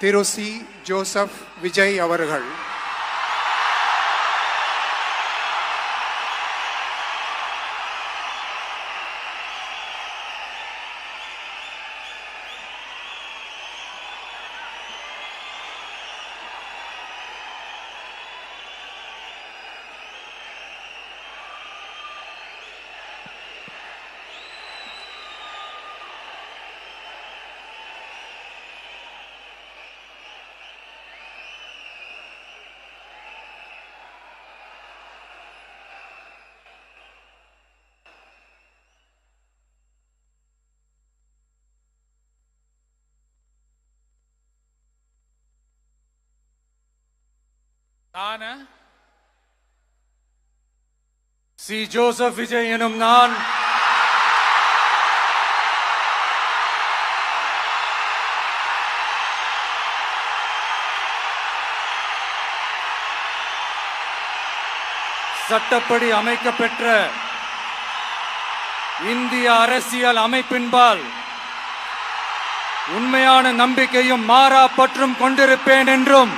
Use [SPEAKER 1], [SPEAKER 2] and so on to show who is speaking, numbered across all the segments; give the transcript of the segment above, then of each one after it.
[SPEAKER 1] திரு C. Joseph Vijay அவர்கள்.
[SPEAKER 2] நான் C. Joseph Vijay எனும் நான் சட்டப்படி அமைக்கப்பெற்ற இந்திய அரசியல் அமைப்பின்பால் உண்மையான நம்பிக்கையும் மாறா பற்றும் கொண்டிருப்பேன் என்றும்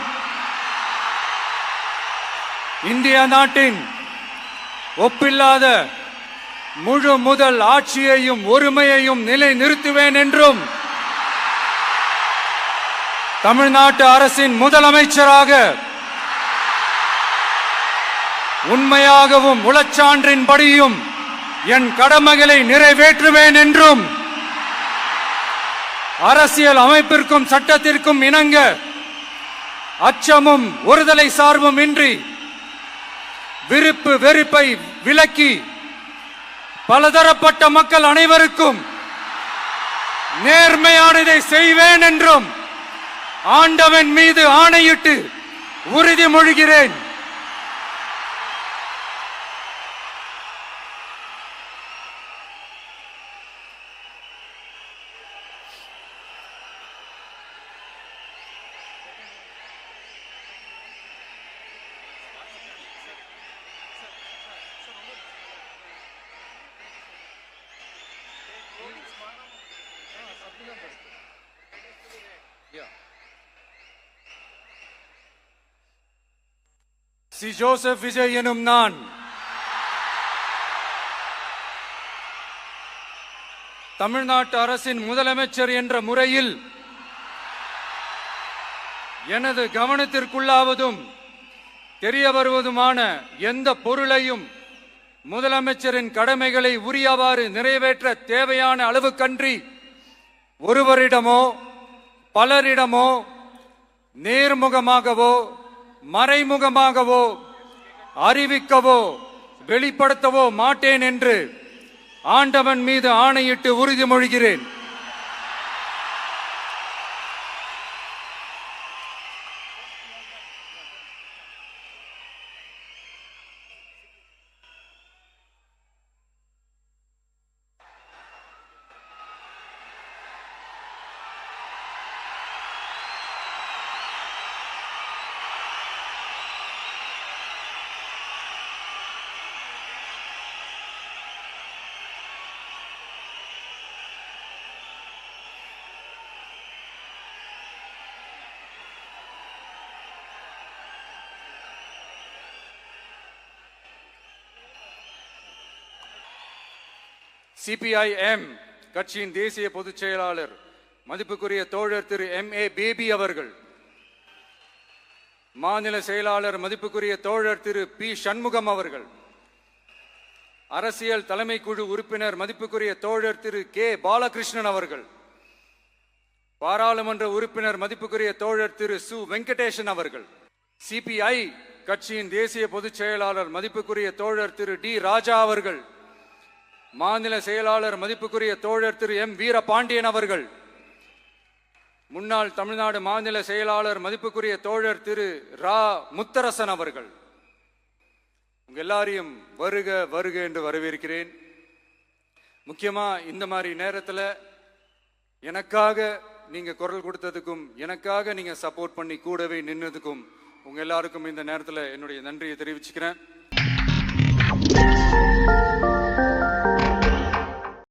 [SPEAKER 2] இந்திய நாட்டின் ஒப்பில்லாத முழு முதல் ஆட்சியையும் ஒருமையையும் நிலை நிறுத்துவேன் என்றும் தமிழ்நாட்டு அரசின் முதலமைச்சராக உண்மையாகவும் உளச்சான்றின்படியும் என் கடமைகளை நிறைவேற்றுவேன் என்றும் அரசியல் அமைப்பிற்கும் சட்டத்திற்கும் இணங்க அச்சமும் ஒருதலை சார்பும் இன்றி விருப்பு வெறுப்பை விலக்கி பலதரப்பட்ட மக்கள் அனைவருக்கும் நேர்மையானதை செய்வேன் என்றும் ஆண்டவன் மீது ஆணையிட்டு உறுதிமொழிகிறேன். சி. ஜோசப் விஜய் எனும் நான் தமிழ்நாட்டு அரசின் முதலமைச்சர் என்ற முறையில் எனது கவனத்திற்குள்ளாவதும் தெரிய வருவதுமான எந்த பொருளையும் முதலமைச்சரின் கடமைகளை உரியவாறு நிறைவேற்ற தேவையான அளவுக்கன்றி ஒருவரிடமோ பலரிடமோ நேர்முகமாகவோ மறைமுகமாகவோ அறிவிக்கவோ வெளிப்படுத்தவோ மாட்டேன் என்று ஆண்டவன் மீது ஆணையிட்டு உறுதிமொழிகிறேன். சிபிஐஎம் கட்சியின் தேசிய பொதுச் செயலாளர் மதிப்புக்குரிய தோழர் திரு M.A. பேபி அவர்கள், மாநில செயலாளர் மதிப்புக்குரிய தோழர் திரு P. சண்முகம் அவர்கள், அரசியல் தலைமை குழு உறுப்பினர் மதிப்புக்குரிய தோழர் திரு K. பாலகிருஷ்ணன் அவர்கள், பாராளுமன்ற உறுப்பினர் மதிப்புக்குரிய தோழர் திரு சு. வெங்கடேசன் அவர்கள், சிபிஐ கட்சியின் தேசிய பொதுச் செயலாளர் மதிப்புக்குரிய தோழர் திரு டி. ராஜா அவர்கள், மாநில செயலாளர் மதிப்புக்குரிய தோழர் திரு M. வீரபாண்டியன் அவர்கள், முன்னாள் தமிழ்நாடு மாநில செயலாளர் மதிப்புக்குரிய தோழர் திரு ரா. முத்தரசன் அவர்கள், உங்க எல்லாரையும் வருக வருக என்று வரவேற்கிறேன். முக்கியமா இந்த மாதிரி நேரத்தில் எனக்காக நீங்க குரல் கொடுத்ததுக்கும் எனக்காக நீங்க சப்போர்ட் பண்ணி கூடவே நின்னதுக்கும் உங்க எல்லாருக்கும் இந்த நேரத்தில் என்னுடைய நன்றியை தெரிவிச்சுக்கிறேன்.